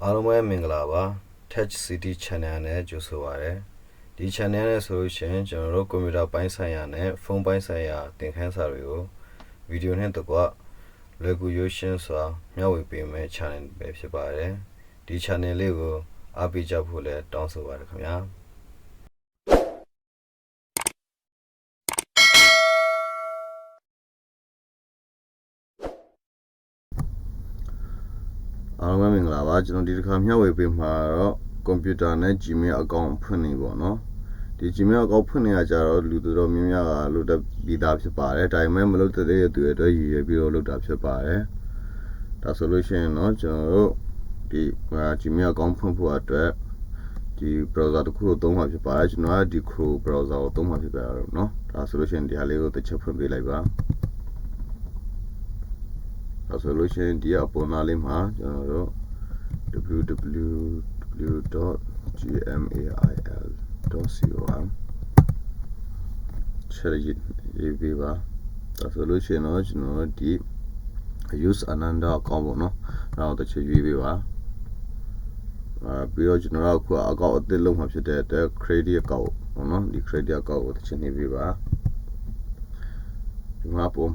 အားလုံးပဲမင်္ဂလာပါ Tech City Channel နဲ့ကြိုဆိုပါရစေဒီ channel နဲ့ဆိုလို့ရှိရင်ကျွန်တော်တို့ကွန်ပျူတာပိုင်းဆိုင်ရာနဲ့ဖုန်းပိုင်းဆိုင်ရာသင်ခန်းစာတွေကိုဗီဒီယိုနဲ့တကွလွယ်ကူရိုးရှင်းစွာမျှဝေပေးမယ့် channel ပဲဖြစ်ပါတယ်ဒီ channel လေးကိုအားပေးကြဖို့လည်းတောင်းဆိုပါတယ်ခင်ဗျာအားလုံးပဲမင်္ဂလာပါကျွန်တော်ဒီတစ်ခါမျှဝေပေးမှာတော့ကွန်ပျူတာနဲ့ Gmail account ဖွင့်နေပေါ့နော်ဒီ Gmail account ဖွင့်နေရကြတော့လူတော်များများကလုပ်တတ်ပြီးသားဖြစ်ပါတယ်ဒါပေမဲ့မလုပ်တဲ့သူတွေအတွက်ရည်ရွယ်ပြီးတော့လုပ်တာဖြစ်ပါတယ်ဒါဆိုလို့ရှိရင်เนาะကျွန်တော်တို့ဒီ Gmail account ဖွင့်ဖို့အတွက်ဒီ browser တစ်ခုကိုသုံးမှာဖြစ်ပါတယ်ကျွန်တော်ကဒီ Chrome browser ကိုသုံးမှာဖြစ်ပါတယ်เนาะဒါဆိုလို့ရှိရင်ဒီဟာလေးကိုတစ်ချက်ဖွင့်ပေးလိုက်ပါဒါဆိုလို့ရှိရင်ဒီအပေါ်နားလေးမှာကျွန်တော်တို့www.gmail.com ချက်ရေးပေးပါဒါဆိုလို့ရှိရင်တော့ကျွန်တော်ဒီ use ananda account ပေါ့နော်အဲ့တော့တစ်ချက်ရေးပေးပါပြီးတော့ကျွန်တော်အခုအကောင့်အသစ်လုံးမှာဖြစ်တဲ့အတွက် credit account ပေါ့နော်ဒီ credit account ကိုတစ်ချက်နေပေးပါဒီမှာပုံ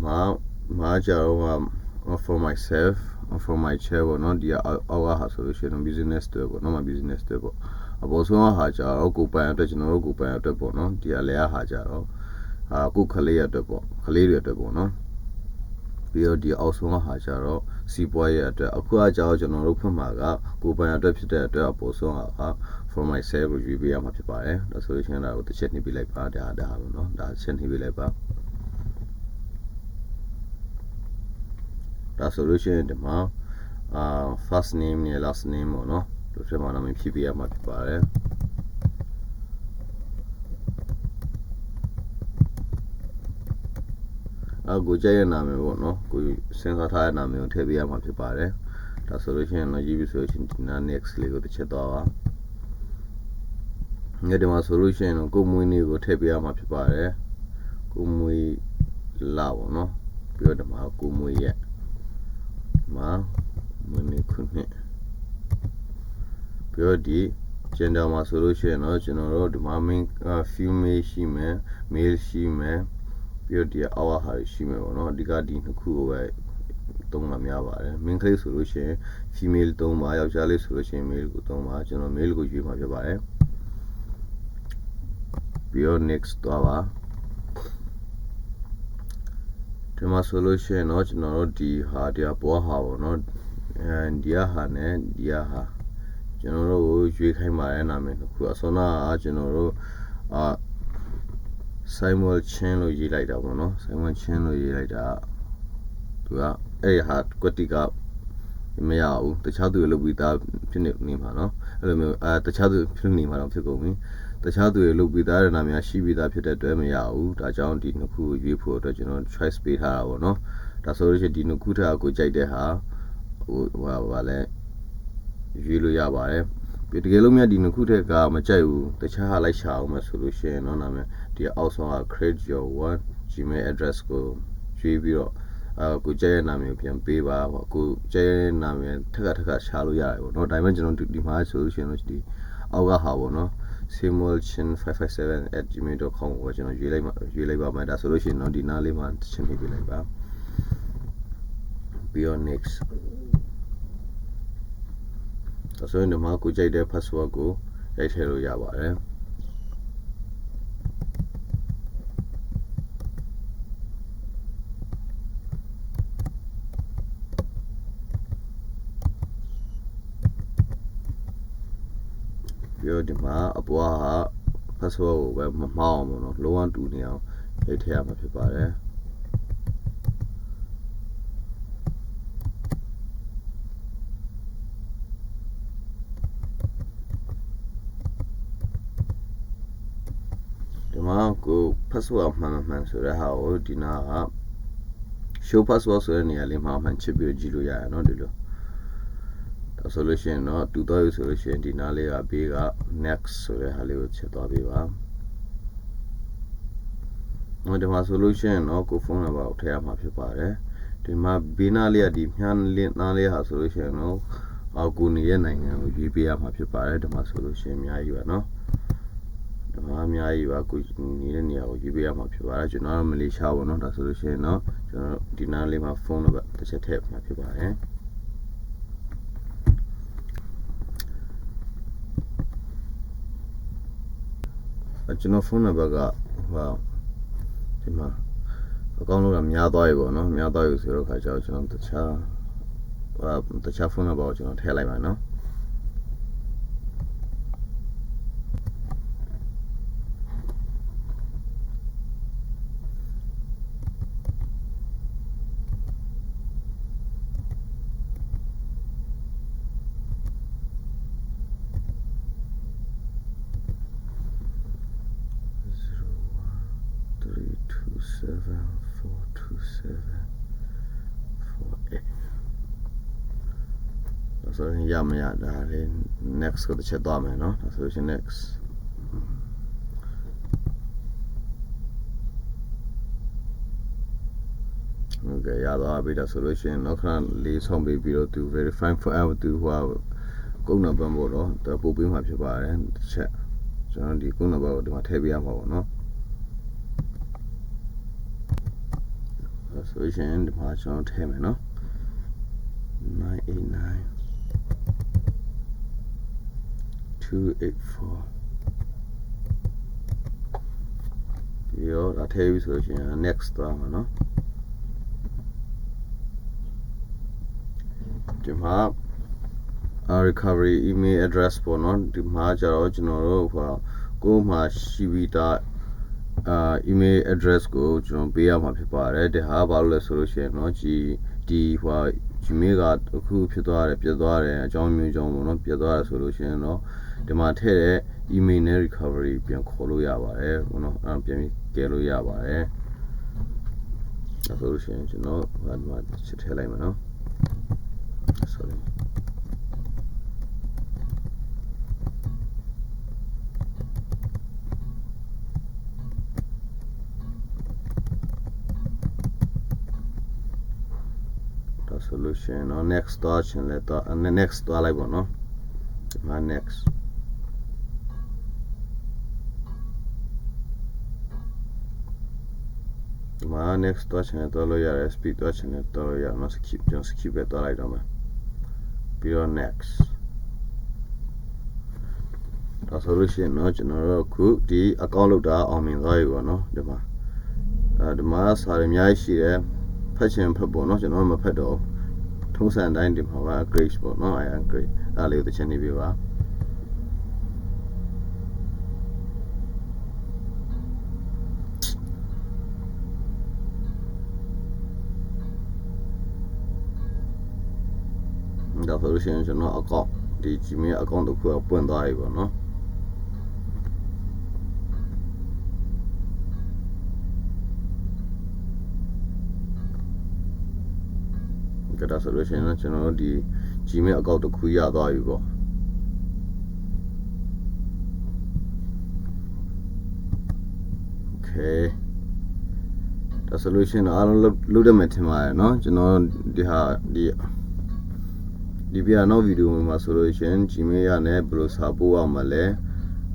မှာကြတော့for myself for my chair ပေါ့နော်ဒီအောက်ကဟာဆိုလို့ရှိရင် business တွေပေါ့နော် business တွေပေါ့အပေါ်ဆုံးဟာကြတော့ကိုပိုင်အတွက်ကျွန်တော်တို့ကိုပိုင်အတွက်ပေါ့နော်ဒီအလဲဟာကြတော့ကိုခလေးရအတွက်ပေါ့ခလေးတွေအတွက်ပေါ့နော်ပြီးတော့ဒီအောက်ဆုံးဟာကြတော့စီးပွားရေးအတွက်အခုကကြတော့ကျွန်တော်တို့ဖွင့်မှာကကိုပိုင်အတွက်ဖြစ်တဲ့အတွက်အပေါ်ဆုံးဟာ for myself ကိုရွေးပေးရမှာဖြစ်ပါတယ်ဒါဆိုလို့ရှိရင်ဒါကိုတစ်ချက်နှိပ်ပေးလိုက်ပါဒါပေါ့နော်ဒါချက်နှိပ်ပေးလိုက်ပါဒါဆိုလို့ရှိရင်ဒီမှာfirst name နဲ့ last name ပေါ့နော်ဒီထဲမှာနာမည်ဖြည့်ပေးရမှာဖြစ်ပါတယ်ကိုကြိုက်တဲ့နာမည်ပေါ့နော်ကိုစဉ်းစားထားတဲ့နာမည်ကိုထည့်ပေးရမှာဖြစ်ပါတယ်ဒါဆိုလို့ရှိရင်တော့ရေးပြီးဆိုရင်ဒီနာ next လေးကိုတစ်ချက်သွားပါဒီမှာဆိုလို့ရှိရင်ကိုမွေးနေ့ကိုထည့်ပေးရမှာဖြစ်ပါတယ်ကိုမွေးလာပေါ့နော်ပြီးတော့ဒီမှာကိုမွေးရက်မှာမွေးနေ့ခုနှစ်ပြီးတော့ဒီ gender မှာဆိုလို့ရှိရင်တော့ကျွန်တော်တို့ဒီမှာ female ရှိမယ် male ရှိမယ်ပြီးတော့ဒီ hour ဟာရှိမယ်ပေါ့နော်အဓိကဒီနှစ်ခုကိုပဲသုံးမှာများပါတယ် main ကလေးဆိုလို့ရှိရင် female သုံးပါယောက်ျားလေးဆိုလို့ရှိရင် male ကိုသုံးပါကျွန်တော် male ကိုရွေးမှာဖြစ်ပါတယ်ပြီးတော့ next သွားပါဒီမှာဆိုလို့ရှိရင်တော့ကျွန်တော်တို့ဒီဟာဒီပေါ်ဟာပေါ့နော်ဒီဟာနဲ့ဒီဟာကျွန်တော်တို့ရွေးခိုင်းပါတယ်နာမည်တစ်ခုအစောနာကကျွန်တော်တို့Simon Chin လို့ရေးလိုက်တာပေါ့နော် Simon Chin လို့ရေးလိုက်တာသူကအဲ့ဟာကွက်တီကမရဘူးတခြားသူတွေလုပ်ပြီးသားဖြစ်နေမှာနော်အဲ့လိုမျိုးတခြားသူဖြစ်နေမှာတော့ဖြစ်ကုန်ပြီတခြားသူတွေလုပ်ပြီးသားတဲ့နာမည်ရှိပြီးသားဖြစ်တဲ့အတွက်မရဘူးဒါကြောင့်ဒီနှစ်ခုကိုရွေးဖို့အတွက်ကျွန်တော် choice ပေးထားတာပေါ့နော်ဒါဆိုလို့ရှိရင်ဒီနှစ်ခုထက်ကိုကြိုက်တဲ့ဟာဘာလဲရွေးလို့ရပါတယ်တကယ်လို့မြတ်ဒီနှစ်ခုထက်ကမကြိုက်ဘူးတခြားဟာလိုက်ရှာအောင်မဆိုလို့ရှိရင်တော့နာမည်ဒီအောက်ဆုံးက create your one gmail address ကိုရွေးပြီးတော့ကိုကြိုက်တဲ့နာမည်ကိုပြန်ပေးပါကိုကြိုက်တဲ့နာမည်ထက်ကရှာလို့ရတယ်ပေါ့နော်ဒါပေမဲ့ကျွန်တော်ဒီမှာဆိုလို့ရှိရင်ဒီအောက်ကဟာပေါ့နော် simulchin557@gmail.com ကိုကျွန်တော်ရွေးလိုက်ပါမယ်ဒါဆိုလို့ရှိရင်တော့ဒီနားလေးမှာတစ်ချက်နှိပ်ပေးလိုက်ပါပြီးတော့ nextဒါဆိုရင်ဒီမှာကိုကြိုက်တဲ့ password ကိုရိုက်ထည့်လို့ရပါတယ်ပြီးတော့ဒီမှာအပွားဟာ password ကိုပဲမမှားအောင်ပေါ့နော်လုံးဝတူနေအောင်ရိုက်ထည့်ရမှာဖြစ်ပါတယ်ဒီမှာကို password မှန်ဆိုတဲ့ဟာကိုဒီနာက show password ဆိုတဲ့နေရာလေးမှာမှန်ချစ်ပြီးကြည့်လို့ရရနော်ဒီလိုဒါဆိုလို့ရှိရင်တော့တူတော့ဆိုလို့ရှိရင်ဒီနားလေးကဘေးက next ဆိုတဲ့ဟာလေးကိုချက်သွားပေးပါဒီမှာဆိုလို့ရှိရင်တော့ကိုဖုန်းနံပါတ်ကိုထည့်ရမှာဖြစ်ပါတယ်ဒီမှာဘေးနားလေးကဒီမြန်းလေးနားလေးဟာဆိုလို့ရှိရင်တော့ ကိုနေရဲ့နိုင်ငံကိုရွေးပေးရမှာဖြစ်ပါတယ်ဒီမှာဆိုလို့ရှိရင်အများကြီးပါနော်ဒီမှာအများကြီးပါကိုနေတဲ့နေရာကိုရွေးပေးရမှာဖြစ်ပါတယ်ကျွန်တော်ကမလေးရှားပေါ့နော်ဒါဆိုလို့ရှိရင်နော်ကျွန်တော်ဒီနားလေးမှာဖုန်းနံပါတ်တစ်ချက်ထည့်မှာဖြစ်ပါတယ်ကျွန်တော်ဖုန်းနံပါတ်ကဒီမှာအကောင့်လုံးကများသွားပြီပေါ့နော်များသွားပြီဆိုတော့ခါကျတော့ကျွန်တော်တခြားဖုန်းနံပါတ်ကိုကျွန်တော်ထည့်လိုက်ပါနော်ဆိုရင်ရမရဒါလေး next ကိုတစ်ချက်သွားမယ်နော်ဒါဆိုရင် next โอเคရသွားပြီဒါဆိုလို့ရှိရင်နောက်ခဏလေးဆုံးပြီးတော့သူ verify forever သူဟိုကုန်းနံပါတ်ပေါ့နော်သူပို့ပေးမှာဖြစ်ပါတယ်တစ်ချက်ကျွန်တော်ဒီကုန်းနံပါတ်ကိုဒီမှာထည့်ပေးရမှာပေါ့နော်ဒါဆိုရင်ဒီမှာကျွန်တော်ထည့်မယ်နော်989 284ဒီရောဒါထည့်ပြီးဆိုရင် next သွားမှာနော်ဒီမှာ recovery email address ပေါ့နော်ဒီမှာကျတော့ကျွန်တော်တို့ကိုမှာရှိပြီးသားemail address ကိုကျွန်တော်ပေးရမှာဖြစ်ပါတယ်ဒါဟာဘာလို့လဲဆိုလို့ရှိရင်เนาะဒီGmail ကအခုဖြစ်သွားတယ်ပြတ်သွားတယ်အကြောင်းမျိုးကြောင့်ပေါ့နော်ပြတ်သွားတယ်ဆိုလို့ရှိရင်เนาะဒီမှာထည့်တဲ့ email နဲ့ recovery ပြန်ခေါ်လို့ရပါတယ်ပေါ့နော်အဲ့ပြန်ပြီးကယ်လို့ရပါတယ်ဒါဆိုလို့ရှိရင်ကျွန်တော်ဒီမှာချက်ထည့်လိုက်မယ်เนาะ sorry solution or next touch and let and the next to like one no my next my next touch and to lo ya speed touch and to lo ya no skip just skip it to like do ma be on next the solution no ကျွန်တော်တို့ခုဒီ account လုပ်တာအောင်မြင်သွားပြီပေါ့နော်ဒီမှာစာရအများကြီးရှိတယ်ဖတ်ချင်ဖတ်ပေါ့နော်ကျွန်တော်မဖတ်တော့ထုံးစံတိုင်းဒီမှာပါ grade ပေါ့နော် I grade အဲ့လေးကိုတစ်ချက်နေပြပါဒါဆိုလို့ရှိရင်ကျွန်တော် account ဒီ Gmail account တစ်ခုကပွင့်သွားပြီပေါ့နော်ဒါဆိုလို့ရှိရင်ကျွန်တော်တို့ဒီ Gmail account တစ်ခုရသွားပြီပေါ့ Okay ဒါဆိုလို့ရှိရင်အားလုံးလုပ်ရမယ်ထင်ပါတယ်เนาะကျွန်တော်ဒီပြနောက်ဗီဒီယိုမှာဆိုလို့ရှိရင် Gmail ရနဲ့ဘယ်လိုစာပို့ရမှာလဲ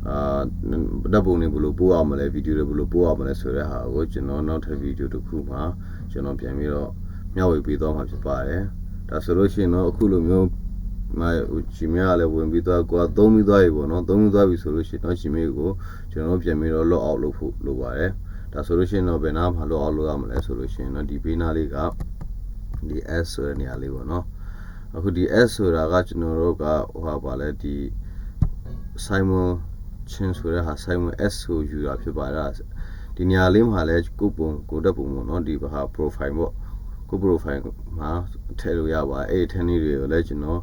ဓာတ်ပုံတွေဘယ်လိုပို့ရမှာလဲဗီဒီယိုတွေဘယ်လိုပို့ရမှာလဲဆိုတဲ့ဟာကိုကျွန်တော်နောက်ထပ်ဗီဒီယိုတစ်ခုမှာကျွန်တော်ပြန်ပြီးတော့မျှဝေပေးသွားမှာဖြစ်ပါတယ်ဒါဆိုလို့ရှိရင်တော့အခုလိုမျိုးGmail ကလည်းဝင်ပြီးတော့ကိုယ်သုံးပြီးသွားပြီပေါ့နော်သုံးပြီးသွားပြီဆိုလို့ရှိရင်တော့ Gmail ကိုကျွန်တော်ပြန်ပြီးတော့ log out လုပ်ဖို့လိုပါတယ်ဒါဆိုလို့ရှိရင်တော့ဘယ်နားမှာ log out လုပ်ရမလဲဆိုလို့ရှိရင်တော့ဒီဘေးနားလေးကဒီ S ဆိုတဲ့နေရာလေးပေါ့နော်အခုဒီ S ဆိုတာကကျွန်တော်တို့ကပါလဲဒီ Simon Chin ဆိုတဲ့ဟာ Simon S ကိုယူတာဖြစ်ပါတယ်ဒီနေရာလေးမှာလဲကိုဓာတ်ပုံပေါ့နော်ဒီဟာ profile ပေါ့ကို profile မှာထည့်လို့ရပါတယ်အဲ့ဒီထည့်နည်းတွေကိုလည်းကျွန်တော်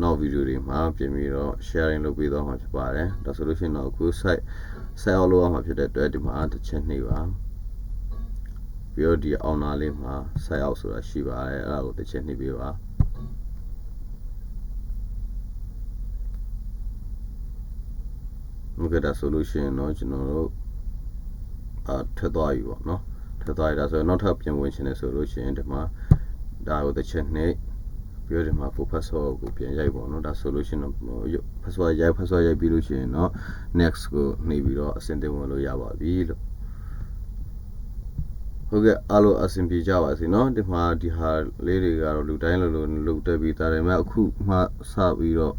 နောက်ဗီဒီယိုတွေမှာပြင်ပြီးတော့ sharing လုပ်ပေးသွားမှာဖြစ်ပါတယ်ဒါဆိုလို့ရှိရင်တော့အခု site out လုပ်ရမှာဖြစ်တဲ့အတွက်ဒီမှာတစ်ချက်နှိပ်ပါပြီးတော့ဒီအောင်နာလေးမှာ site out ဆိုတာရှိပါတယ်အဲ့ဒါကိုတစ်ချက်နှိပ်ပေးပါOkay ဒါဆိုလို့ရှိရင်တော့ကျွန်တော်တို့ထည့်သွားပြီပေါ့နော်ထည့်သွားရတာဆိုတော့နောက်ထပ်ပြင်ဝင်ခြင်းနဲ့ဆိုလို့ရှိရင်ဒီမှာဒါကိုတစ်ချက်နှိပ် ပြီးတော့ဒီမှာ full password ကိုပြန်ရိုက်ပေါ့နော်ဒါဆိုလို့ရှိရင်တော့ password ရိုက်ပြီးလို့ရှိရင်တော့ next ကိုနှိပ်ပြီးတော့အဆင်သင့်ဝင်လို့ရပါပြီလို့ဟုတ်ကဲ့အားလုံးအဆင်ပြေကြပါစေเนาะဒီမှာဒီဟာလေးတွေကတော့လူတိုင်းလုပ်တက်ပြီးဒါပေမဲ့အခုမှစပြီးတော့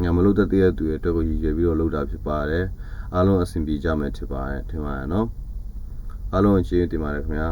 ညမလို့တဲ့သူရဲ့အတွက်ကိုရည်ရွယ်ပြီးတော့လုပ်တာဖြစ်ပါတယ်အားလုံးအဆင်ပြေကြမယ်ထင်ပါတယ်เนาะအားလုံးကျေးဇူးတင်ပါတယ်ခင်ဗျာ